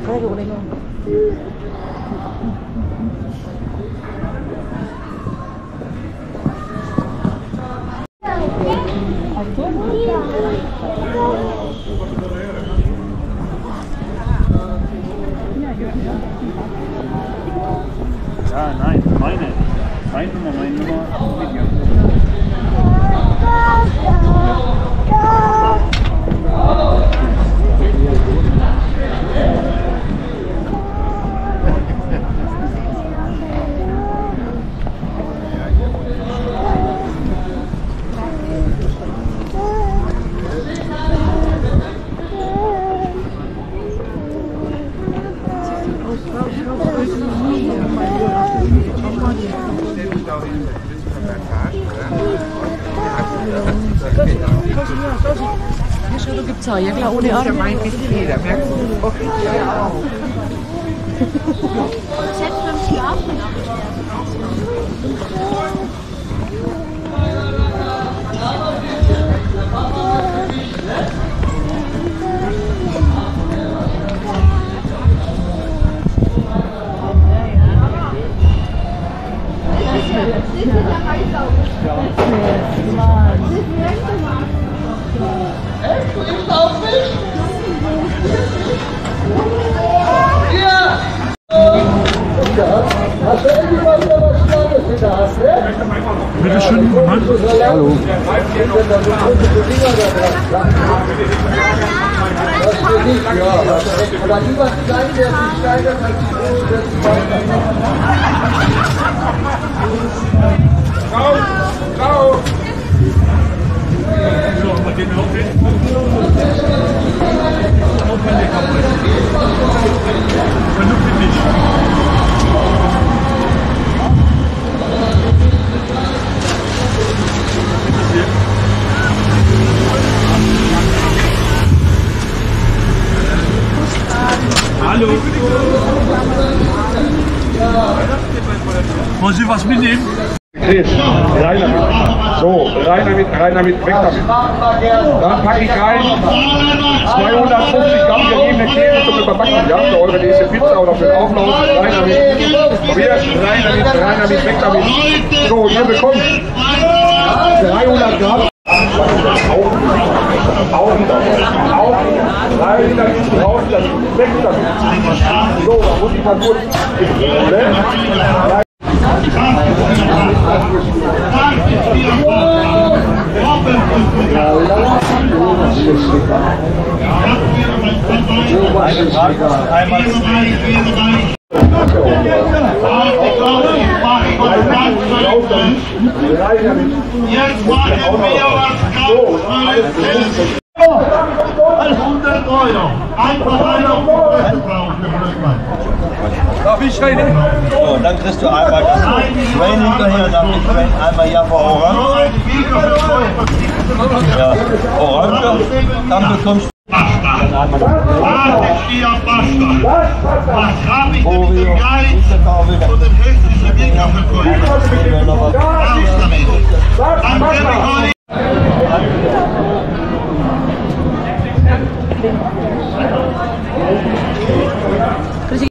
Ja, nein, meine. Meine Nummer. Da gibt's auch, ja klar, ohne Arme. Das meint nicht jeder, merkst du? Ja, auch. Selbst beim Schlafen Bitte schön, Mann. Hallo. Ciao! Hallo. Wollen Sie was mitnehmen? Chris, rein damit. So, rein damit, weg damit. Dann packe ich rein 250 Gramm geriebene Käse zum Überbacken. Ja, für eure nächste Pizza oder für den Auflauf. Rein damit. Rein damit, weg damit. So, ihr bekommt 300 Gramm. Rein damit, raus damit, weg damit. So, da muss ich mal kurz. Jetzt machen wir was ganz 100 Euro. Einfach Darf ich rein? So, dann kriegst du einmal das Train hinterher, dann die Train einmal ja für Orange. Ja, Orange, dann bekommst du Basta. Was habe ich nämlich so geil von den hässlichen